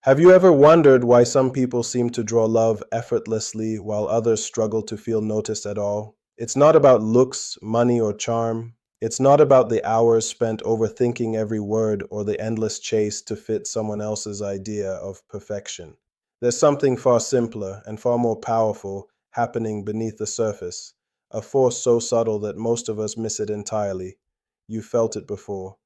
Have you ever wondered why some people seem to draw love effortlessly while others struggle to feel noticed at all? It's not about looks, money, or charm. It's not about the hours spent overthinking every word or the endless chase to fit someone else's idea of perfection. There's something far simpler and far more powerful happening beneath the surface, a force so subtle that most of us miss it entirely. You felt it before,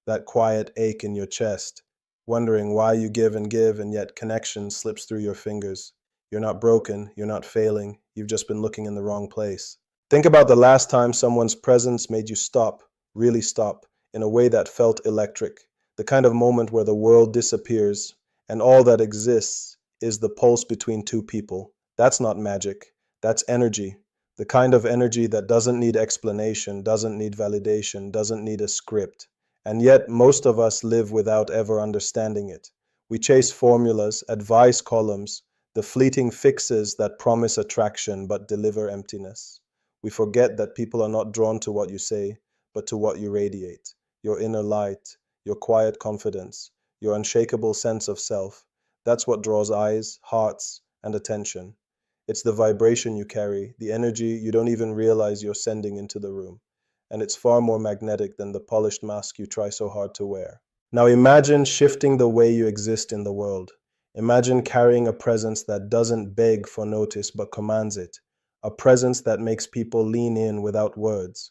that quiet ache in your chest, wondering why you give and yet connection slips through your fingers. You're not broken, you're not failing, you've just been looking in the wrong place. Think about the last time someone's presence made you stop, really stop, in a way that felt electric. The kind of moment where the world disappears and all that exists is the pulse between two people. That's not magic, that's energy. The kind of energy that doesn't need explanation, doesn't need validation, doesn't need a script. And yet, most of us live without ever understanding it. We chase formulas, advice columns, the fleeting fixes that promise attraction but deliver emptiness. We forget that people are not drawn to what you say, but to what you radiate. Your inner light, your quiet confidence, your unshakable sense of self. That's what draws eyes, hearts, and attention. It's the vibration you carry, the energy you don't even realize you're sending into the room, and it's far more magnetic than the polished mask you try so hard to wear. Now imagine shifting the way you exist in the world. Imagine carrying a presence that doesn't beg for notice but commands it, a presence that makes people lean in without words.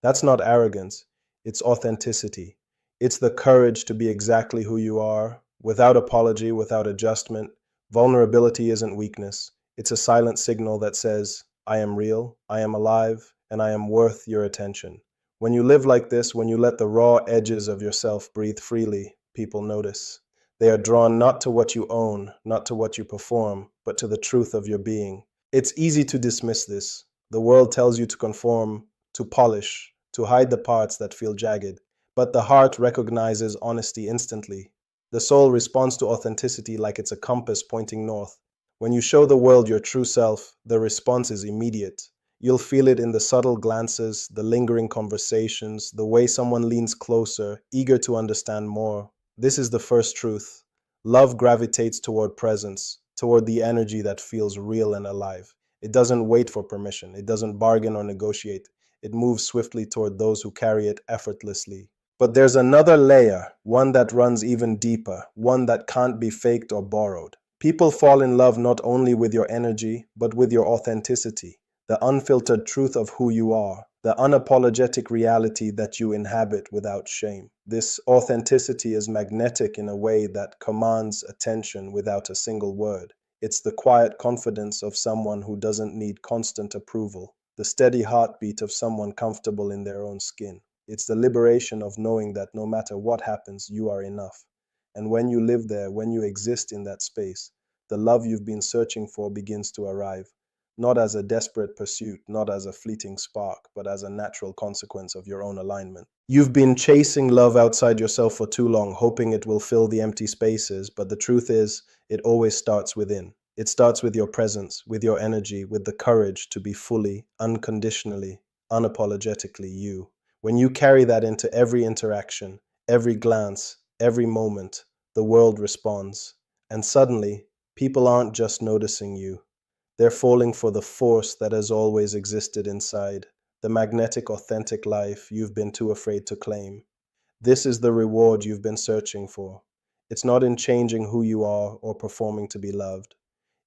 That's not arrogance, it's authenticity. It's the courage to be exactly who you are, without apology, without adjustment. Vulnerability isn't weakness, it's a silent signal that says, I am real, I am alive, and I am worth your attention. When you live like this, when you let the raw edges of yourself breathe freely, people notice. They are drawn not to what you own, not to what you perform, but to the truth of your being. It's easy to dismiss this. The world tells you to conform, to polish, to hide the parts that feel jagged. But the heart recognizes honesty instantly. The soul responds to authenticity like it's a compass pointing north. When you show the world your true self, the response is immediate. You'll feel it in the subtle glances, the lingering conversations, the way someone leans closer, eager to understand more. This is the first truth. Love gravitates toward presence, toward the energy that feels real and alive. It doesn't wait for permission. It doesn't bargain or negotiate. It moves swiftly toward those who carry it effortlessly. But there's another layer, one that runs even deeper, one that can't be faked or borrowed. People fall in love not only with your energy, but with your authenticity, the unfiltered truth of who you are, the unapologetic reality that you inhabit without shame. This authenticity is magnetic in a way that commands attention without a single word. It's the quiet confidence of someone who doesn't need constant approval, the steady heartbeat of someone comfortable in their own skin. It's the liberation of knowing that no matter what happens, you are enough. And when you live there, when you exist in that space, the love you've been searching for begins to arrive, not as a desperate pursuit, not as a fleeting spark, but as a natural consequence of your own alignment. You've been chasing love outside yourself for too long, hoping it will fill the empty spaces, but the truth is, it always starts within. It starts with your presence, with your energy, with the courage to be fully, unconditionally, unapologetically you. When you carry that into every interaction, every glance, every moment, the world responds. And suddenly, people aren't just noticing you. They're falling for the force that has always existed inside, the magnetic, authentic life you've been too afraid to claim. This is the reward you've been searching for. It's not in changing who you are or performing to be loved.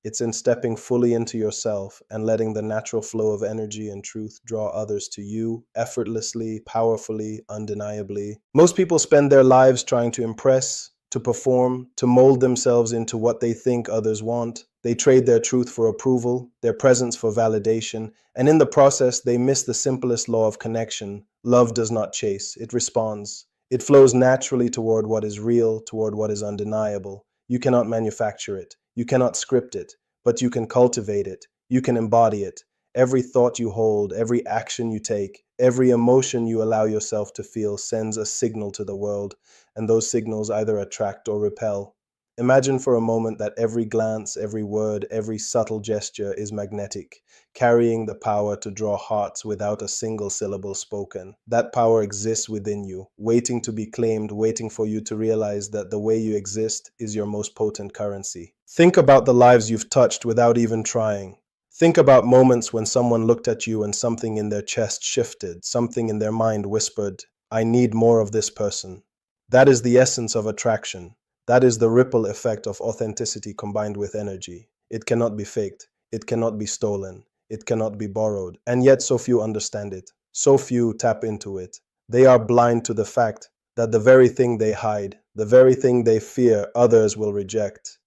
It's in stepping fully into yourself and letting the natural flow of energy and truth draw others to you effortlessly, powerfully, undeniably. Most people spend their lives trying to impress, to perform, to mold themselves into what they think others want. They trade their truth for approval, their presence for validation, and in the process, they miss the simplest law of connection. Love does not chase, it responds. It flows naturally toward what is real, toward what is undeniable. You cannot manufacture it. You cannot script it, but you can cultivate it. You can embody it. Every thought you hold, every action you take, every emotion you allow yourself to feel sends a signal to the world, and those signals either attract or repel. Imagine for a moment that every glance, every word, every subtle gesture is magnetic, carrying the power to draw hearts without a single syllable spoken. That power exists within you, waiting to be claimed, waiting for you to realize that the way you exist is your most potent currency. Think about the lives you've touched without even trying. Think about moments when someone looked at you and something in their chest shifted, something in their mind whispered, I need more of this person. That is the essence of attraction. That is the ripple effect of authenticity combined with energy. It cannot be faked. It cannot be stolen. It cannot be borrowed. And yet so few understand it. So few tap into it. They are blind to the fact that the very thing they hide, the very thing they fear others will reject,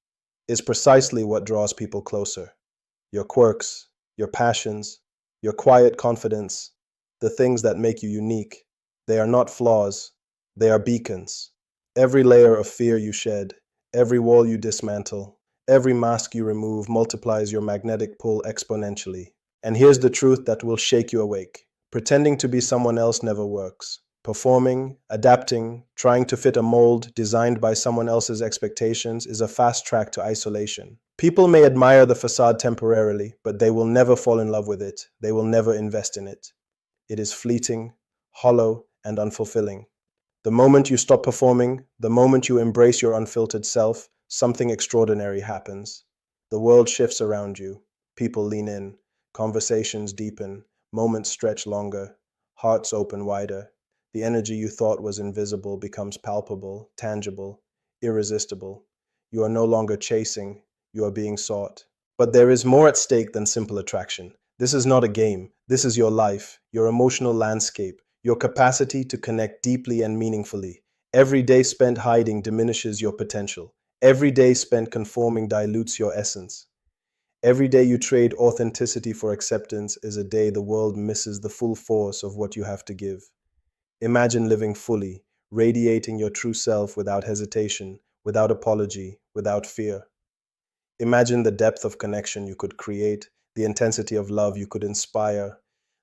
is precisely what draws people closer. Your quirks, your passions, your quiet confidence, the things that make you unique. They are not flaws, they are beacons. Every layer of fear you shed, every wall you dismantle, every mask you remove multiplies your magnetic pull exponentially. And here's the truth that will shake you awake. Pretending to be someone else never works. Performing, adapting, trying to fit a mold designed by someone else's expectations is a fast track to isolation. People may admire the facade temporarily, but they will never fall in love with it. They will never invest in it. It is fleeting, hollow, and unfulfilling. The moment you stop performing, the moment you embrace your unfiltered self, something extraordinary happens. The world shifts around you. People lean in. Conversations deepen. Moments stretch longer. Hearts open wider. The energy you thought was invisible becomes palpable, tangible, irresistible. You are no longer chasing, you are being sought. But there is more at stake than simple attraction. This is not a game. This is your life, your emotional landscape, your capacity to connect deeply and meaningfully. Every day spent hiding diminishes your potential. Every day spent conforming dilutes your essence. Every day you trade authenticity for acceptance is a day the world misses the full force of what you have to give. Imagine living fully, radiating your true self without hesitation, without apology, without fear. Imagine the depth of connection you could create, the intensity of love you could inspire,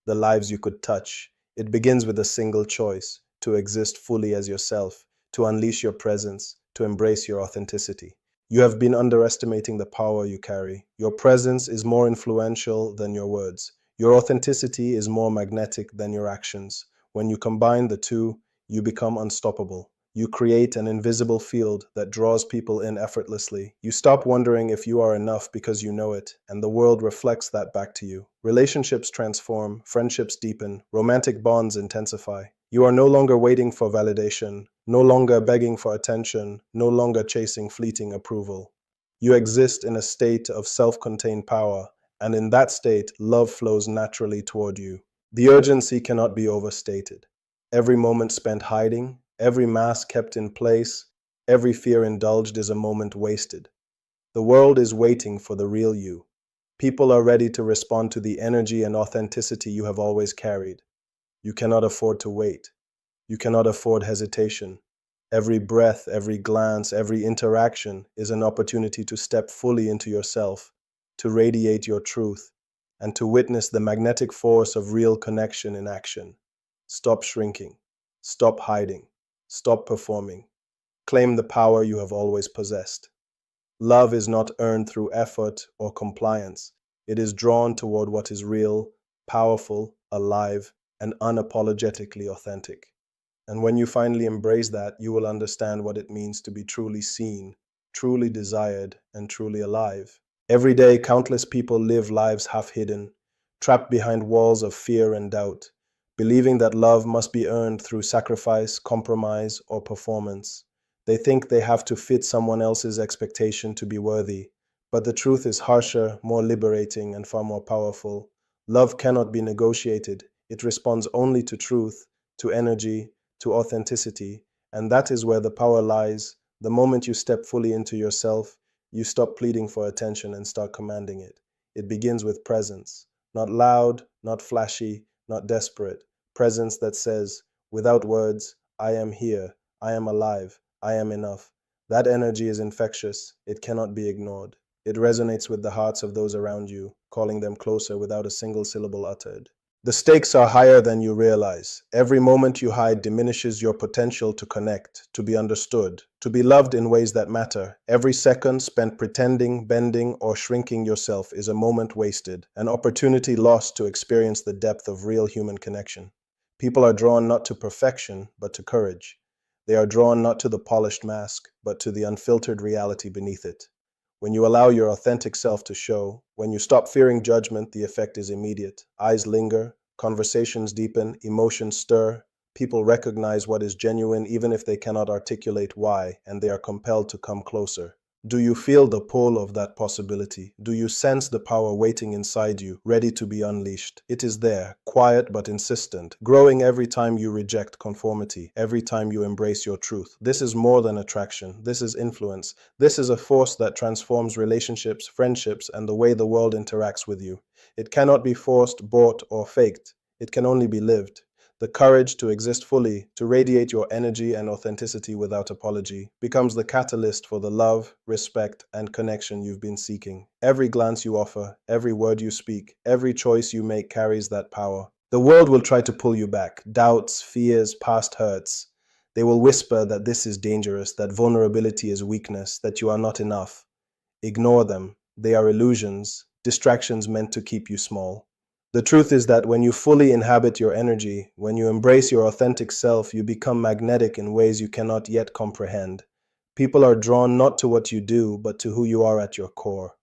the lives you could touch. It begins with a single choice: to exist fully as yourself, to unleash your presence, to embrace your authenticity. You have been underestimating the power you carry. Your presence is more influential than your words. Your authenticity is more magnetic than your actions. When you combine the two, you become unstoppable. You create an invisible field that draws people in effortlessly. You stop wondering if you are enough because you know it, and the world reflects that back to you. Relationships transform, friendships deepen, romantic bonds intensify. You are no longer waiting for validation, no longer begging for attention, no longer chasing fleeting approval. You exist in a state of self-contained power, and in that state, love flows naturally toward you. The urgency cannot be overstated. Every moment spent hiding, every mask kept in place, every fear indulged is a moment wasted. The world is waiting for the real you. People are ready to respond to the energy and authenticity you have always carried. You cannot afford to wait. You cannot afford hesitation. Every breath, every glance, every interaction is an opportunity to step fully into yourself, to radiate your truth, and to witness the magnetic force of real connection in action. Stop shrinking. Stop hiding. Stop performing. Claim the power you have always possessed. Love is not earned through effort or compliance. It is drawn toward what is real, powerful, alive, and unapologetically authentic. And when you finally embrace that, you will understand what it means to be truly seen, truly desired, and truly alive. Every day, countless people live lives half hidden, trapped behind walls of fear and doubt, believing that love must be earned through sacrifice, compromise, or performance. They think they have to fit someone else's expectation to be worthy. But the truth is harsher, more liberating, and far more powerful. Love cannot be negotiated. It responds only to truth, to energy, to authenticity, and that is where the power lies. The moment you step fully into yourself, you stop pleading for attention and start commanding it. It begins with presence, not loud, not flashy, not desperate. Presence that says, without words, I am here, I am alive, I am enough. That energy is infectious. It cannot be ignored. It resonates with the hearts of those around you, calling them closer without a single syllable uttered. The stakes are higher than you realize. Every moment you hide diminishes your potential to connect, to be understood, to be loved in ways that matter. Every second spent pretending, bending, or shrinking yourself is a moment wasted, an opportunity lost to experience the depth of real human connection. People are drawn not to perfection, but to courage. They are drawn not to the polished mask, but to the unfiltered reality beneath it. When you allow your authentic self to show, when you stop fearing judgment, the effect is immediate. Eyes linger, conversations deepen, emotions stir. People recognize what is genuine even if they cannot articulate why, and they are compelled to come closer. Do you feel the pull of that possibility? Do you sense the power waiting inside you, ready to be unleashed? It is there, quiet but insistent, growing every time you reject conformity, every time you embrace your truth. This is more than attraction. This is influence. This is a force that transforms relationships, friendships, and the way the world interacts with you. It cannot be forced, bought, or faked. It can only be lived. The courage to exist fully, to radiate your energy and authenticity without apology, becomes the catalyst for the love, respect, and connection you've been seeking. Every glance you offer, every word you speak, every choice you make carries that power. The world will try to pull you back. Doubts, fears, past hurts. They will whisper that this is dangerous, that vulnerability is weakness, that you are not enough. Ignore them. They are illusions, distractions meant to keep you small. The truth is that when you fully inhabit your energy, when you embrace your authentic self, you become magnetic in ways you cannot yet comprehend. People are drawn not to what you do, but to who you are at your core.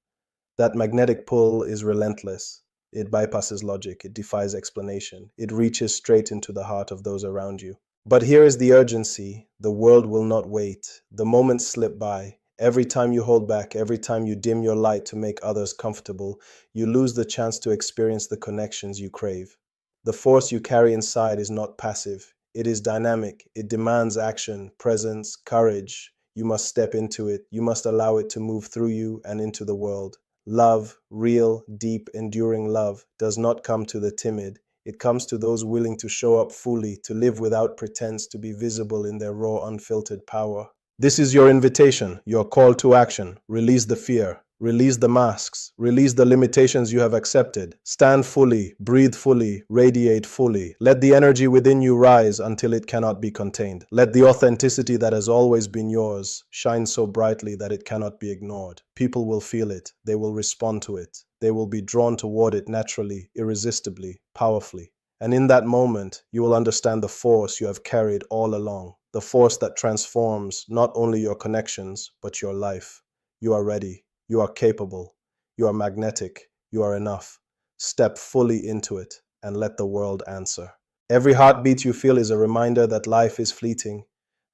That magnetic pull is relentless. It bypasses logic, it defies explanation, it reaches straight into the heart of those around you. But here is the urgency. The world will not wait. The moments slip by. Every time you hold back, every time you dim your light to make others comfortable, you lose the chance to experience the connections you crave. The force you carry inside is not passive. It is dynamic. It demands action, presence, courage. You must step into it. You must allow it to move through you and into the world. Love, real, deep, enduring love, does not come to the timid. It comes to those willing to show up fully, to live without pretense, to be visible in their raw, unfiltered power. This is your invitation, your call to action. Release the fear, release the masks, release the limitations you have accepted. Stand fully, breathe fully, radiate fully. Let the energy within you rise until it cannot be contained. Let the authenticity that has always been yours shine so brightly that it cannot be ignored. People will feel it, they will respond to it. They will be drawn toward it naturally, irresistibly, powerfully. And in that moment, you will understand the force you have carried all along, the force that transforms not only your connections, but your life. You are ready. You are capable. You are magnetic. You are enough. Step fully into it and let the world answer. Every heartbeat you feel is a reminder that life is fleeting,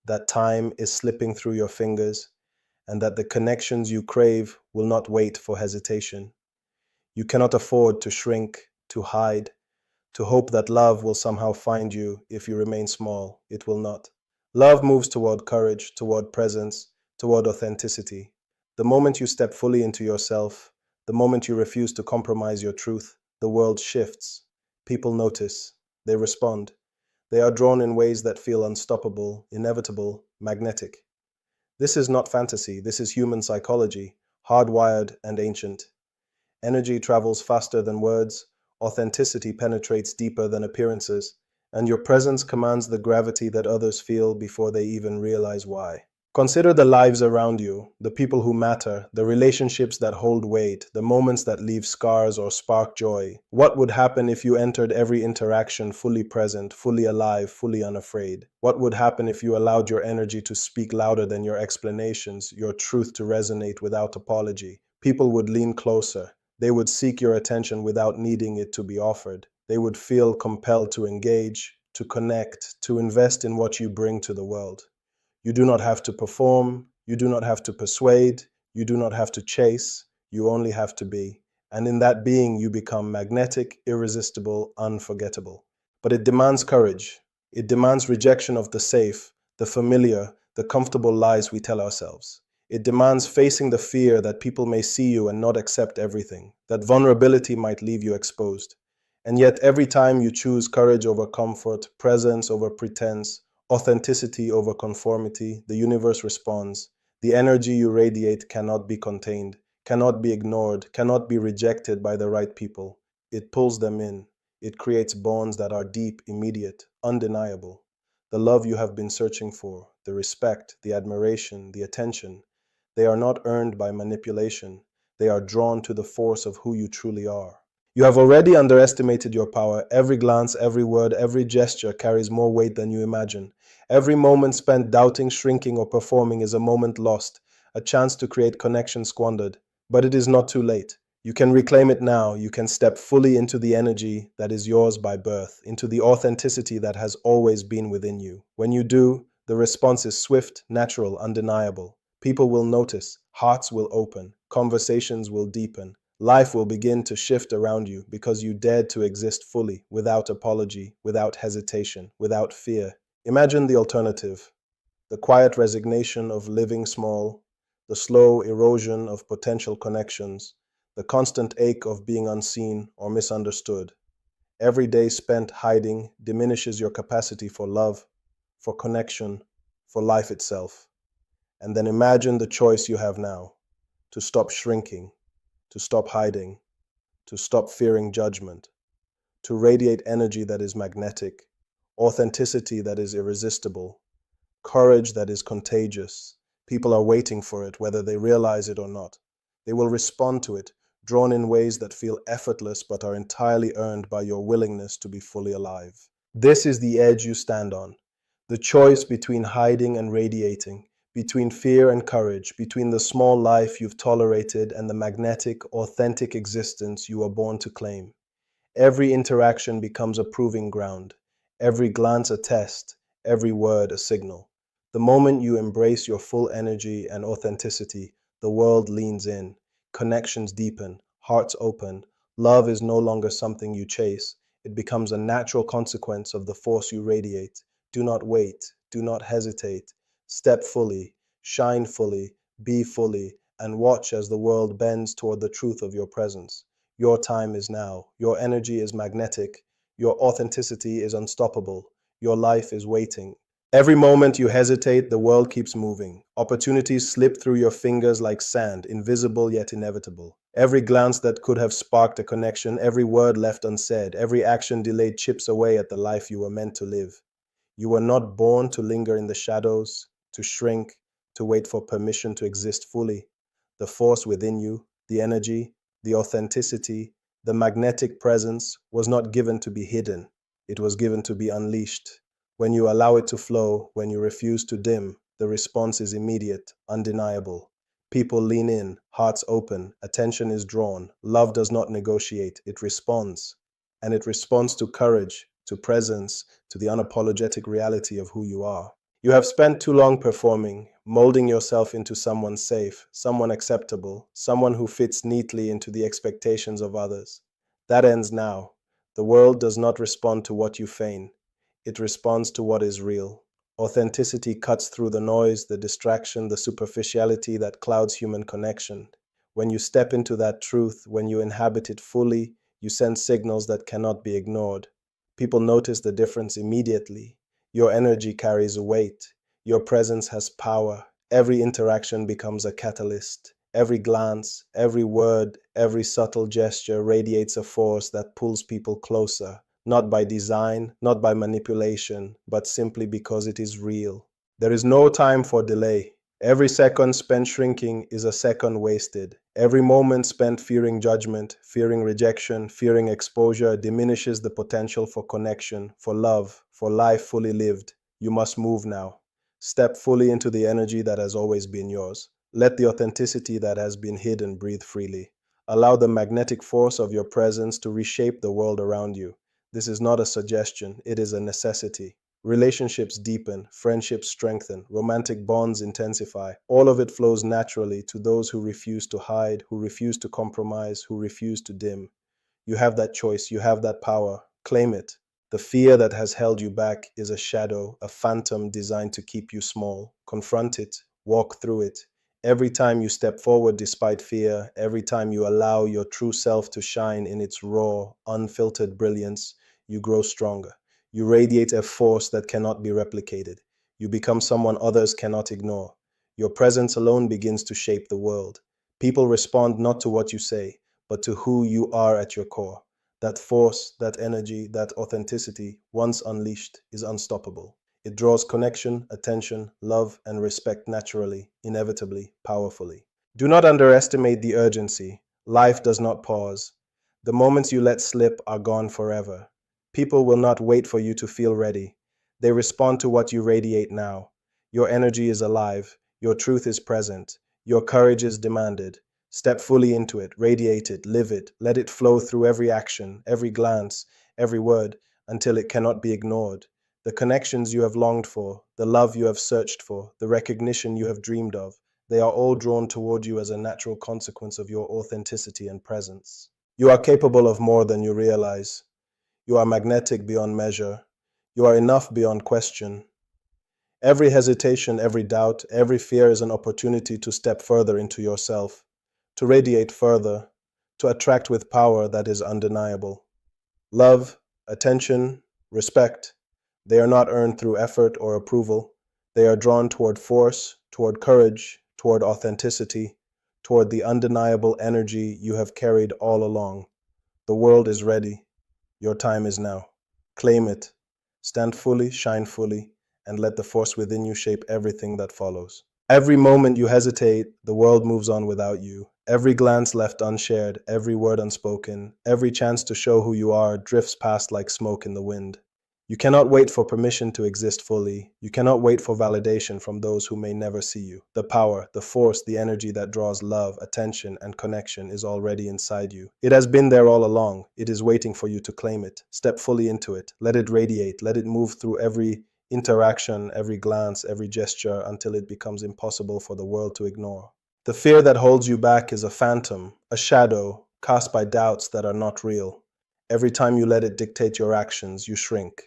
that time is slipping through your fingers, and that the connections you crave will not wait for hesitation. You cannot afford to shrink, to hide, to hope that love will somehow find you. If you remain small, it will not. Love moves toward courage, toward presence, toward authenticity. The moment you step fully into yourself, the moment you refuse to compromise your truth, the world shifts. People notice. They respond. They are drawn in ways that feel unstoppable, inevitable, magnetic. This is not fantasy. This is human psychology, hardwired and ancient. Energy travels faster than words, authenticity penetrates deeper than appearances, and your presence commands the gravity that others feel before they even realize why. Consider the lives around you, the people who matter, the relationships that hold weight, the moments that leave scars or spark joy. What would happen if you entered every interaction fully present, fully alive, fully unafraid? What would happen if you allowed your energy to speak louder than your explanations, your truth to resonate without apology? People would lean closer. They would seek your attention without needing it to be offered. They would feel compelled to engage, to connect, to invest in what you bring to the world. You do not have to perform, you do not have to persuade, you do not have to chase, you only have to be. And in that being, you become magnetic, irresistible, unforgettable. But it demands courage. It demands rejection of the safe, the familiar, the comfortable lies we tell ourselves. It demands facing the fear that people may see you and not accept everything, that vulnerability might leave you exposed. And yet every time you choose courage over comfort, presence over pretense, authenticity over conformity, the universe responds. The energy you radiate cannot be contained, cannot be ignored, cannot be rejected by the right people. It pulls them in. It creates bonds that are deep, immediate, undeniable. The love you have been searching for, the respect, the admiration, the attention, they are not earned by manipulation. They are drawn to the force of who you truly are. You have already underestimated your power. Every glance, every word, every gesture carries more weight than you imagine. Every moment spent doubting, shrinking, or performing is a moment lost, a chance to create connection squandered. But it is not too late. You can reclaim it now. You can step fully into the energy that is yours by birth, into the authenticity that has always been within you. When you do, the response is swift, natural, undeniable. People will notice, hearts will open, conversations will deepen, life will begin to shift around you because you dared to exist fully, without apology, without hesitation, without fear. Imagine the alternative: the quiet resignation of living small, the slow erosion of potential connections, the constant ache of being unseen or misunderstood. Every day spent hiding diminishes your capacity for love, for connection, for life itself. And then imagine the choice you have now: to stop shrinking, to stop hiding, to stop fearing judgment, to radiate energy that is magnetic, authenticity that is irresistible, courage that is contagious. People are waiting for it, whether they realize it or not. They will respond to it, drawn in ways that feel effortless but are entirely earned by your willingness to be fully alive. This is the edge you stand on, the choice between hiding and radiating, between fear and courage, between the small life you've tolerated and the magnetic, authentic existence you were born to claim. Every interaction becomes a proving ground, every glance a test, every word a signal. The moment you embrace your full energy and authenticity, the world leans in, connections deepen, hearts open. Love is no longer something you chase. It becomes a natural consequence of the force you radiate. Do not wait, do not hesitate. Step fully, shine fully, be fully, and watch as the world bends toward the truth of your presence. Your time is now. Your energy is magnetic. Your authenticity is unstoppable. Your life is waiting. Every moment you hesitate, the world keeps moving. Opportunities slip through your fingers like sand, invisible yet inevitable. Every glance that could have sparked a connection, every word left unsaid, every action delayed chips away at the life you were meant to live. You were not born to linger in the shadows, to shrink, to wait for permission to exist fully. The force within you, the energy, the authenticity, the magnetic presence was not given to be hidden. It was given to be unleashed. When you allow it to flow, when you refuse to dim, the response is immediate, undeniable. People lean in, hearts open, attention is drawn. Love does not negotiate, it responds. And it responds to courage, to presence, to the unapologetic reality of who you are. You have spent too long performing, molding yourself into someone safe, someone acceptable, someone who fits neatly into the expectations of others. That ends now. The world does not respond to what you feign. It responds to what is real. Authenticity cuts through the noise, the distraction, the superficiality that clouds human connection. When you step into that truth, when you inhabit it fully, you send signals that cannot be ignored. People notice the difference immediately. Your energy carries weight. Your presence has power. Every interaction becomes a catalyst. Every glance, every word, every subtle gesture radiates a force that pulls people closer, not by design, not by manipulation, but simply because it is real. There is no time for delay. Every second spent shrinking is a second wasted. Every moment spent fearing judgment, fearing rejection, fearing exposure diminishes the potential for connection, for love, for life fully lived. You must move now. Step fully into the energy that has always been yours. Let the authenticity that has been hidden breathe freely. Allow the magnetic force of your presence to reshape the world around you. This is not a suggestion, it is a necessity. Relationships deepen, friendships strengthen, romantic bonds intensify. All of it flows naturally to those who refuse to hide, who refuse to compromise, who refuse to dim. You have that choice, you have that power. Claim it. The fear that has held you back is a shadow, a phantom designed to keep you small. Confront it, walk through it. Every time you step forward despite fear, every time you allow your true self to shine in its raw, unfiltered brilliance, you grow stronger. You radiate a force that cannot be replicated. You become someone others cannot ignore. Your presence alone begins to shape the world. People respond not to what you say, but to who you are at your core. That force, that energy, that authenticity, once unleashed, is unstoppable. It draws connection, attention, love, and respect naturally, inevitably, powerfully. Do not underestimate the urgency. Life does not pause. The moments you let slip are gone forever. People will not wait for you to feel ready. They respond to what you radiate now. Your energy is alive. Your truth is present. Your courage is demanded. Step fully into it, radiate it, live it, let it flow through every action, every glance, every word, until it cannot be ignored. The connections you have longed for, the love you have searched for, the recognition you have dreamed of, they are all drawn toward you as a natural consequence of your authenticity and presence. You are capable of more than you realize. You are magnetic beyond measure. You are enough beyond question. Every hesitation, every doubt, every fear is an opportunity to step further into yourself, to radiate further, to attract with power that is undeniable. Love, attention, respect, they are not earned through effort or approval. They are drawn toward force, toward courage, toward authenticity, toward the undeniable energy you have carried all along. The world is ready. Your time is now. Claim it. Stand fully, shine fully, and let the force within you shape everything that follows. Every moment you hesitate, the world moves on without you. Every glance left unshared, every word unspoken, every chance to show who you are drifts past like smoke in the wind. You cannot wait for permission to exist fully. You cannot wait for validation from those who may never see you. The power, the force, the energy that draws love, attention, and connection is already inside you. It has been there all along. It is waiting for you to claim it. Step fully into it. Let it radiate. Let it move through every interaction, every glance, every gesture until it becomes impossible for the world to ignore. The fear that holds you back is a phantom, a shadow cast by doubts that are not real. Every time you let it dictate your actions, you shrink.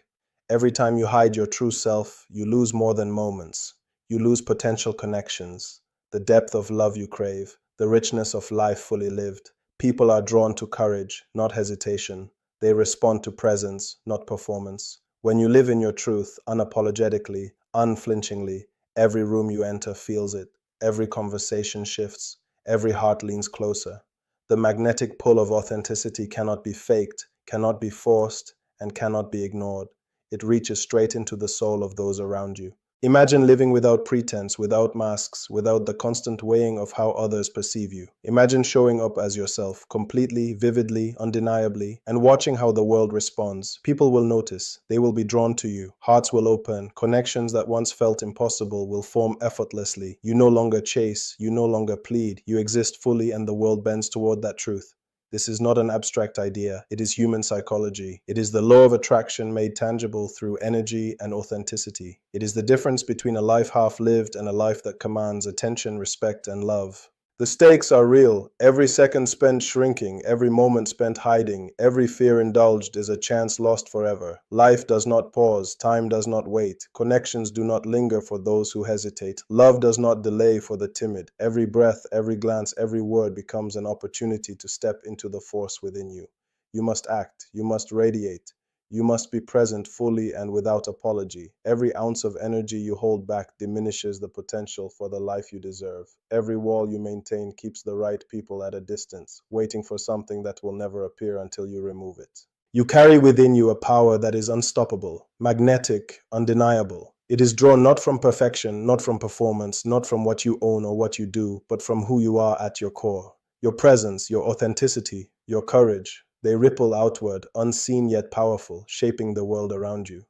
Every time you hide your true self, you lose more than moments. You lose potential connections, the depth of love you crave, the richness of life fully lived. People are drawn to courage, not hesitation. They respond to presence, not performance. When you live in your truth, unapologetically, unflinchingly, every room you enter feels it. Every conversation shifts. Every heart leans closer. The magnetic pull of authenticity cannot be faked, cannot be forced, and cannot be ignored. It reaches straight into the soul of those around you. Imagine living without pretense, without masks, without the constant weighing of how others perceive you. Imagine showing up as yourself, completely, vividly, undeniably, and watching how the world responds. People will notice. They will be drawn to you. Hearts will open. Connections that once felt impossible will form effortlessly. You no longer chase. You no longer plead. You exist fully, and the world bends toward that truth. This is not an abstract idea. It is human psychology. It is the law of attraction made tangible through energy and authenticity. It is the difference between a life half lived and a life that commands attention, respect, and love. The stakes are real. Every second spent shrinking, every moment spent hiding, every fear indulged is a chance lost forever. Life does not pause, time does not wait, connections do not linger for those who hesitate, love does not delay for the timid. Every breath, every glance, every word becomes an opportunity to step into the force within you. You must act, you must radiate. You must be present fully and without apology. Every ounce of energy you hold back diminishes the potential for the life you deserve. Every wall you maintain keeps the right people at a distance, waiting for something that will never appear until you remove it. You carry within you a power that is unstoppable, magnetic, undeniable. It is drawn not from perfection, not from performance, not from what you own or what you do, but from who you are at your core. Your presence, your authenticity, your courage, they ripple outward, unseen yet powerful, shaping the world around you.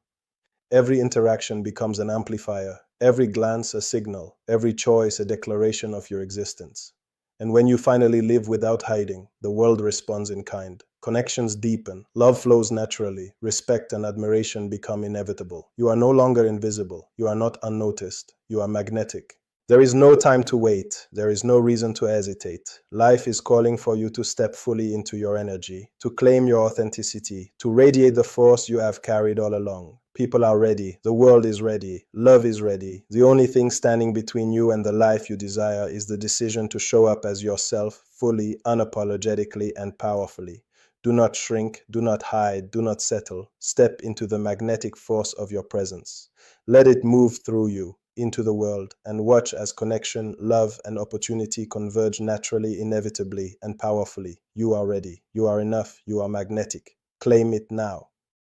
Every interaction becomes an amplifier, every glance a signal, every choice a declaration of your existence. And when you finally live without hiding, the world responds in kind. Connections deepen, love flows naturally, respect and admiration become inevitable. You are no longer invisible, you are not unnoticed, you are magnetic. There is no time to wait. There is no reason to hesitate. Life is calling for you to step fully into your energy, to claim your authenticity, to radiate the force you have carried all along. People are ready. The world is ready. Love is ready. The only thing standing between you and the life you desire is the decision to show up as yourself, fully, unapologetically, and powerfully. Do not shrink. Do not hide. Do not settle. Step into the magnetic force of your presence. Let it move through you. into the world and watch as connection, love, and opportunity converge naturally, inevitably, and powerfully. You are ready. You are enough. You are magnetic. Claim it now.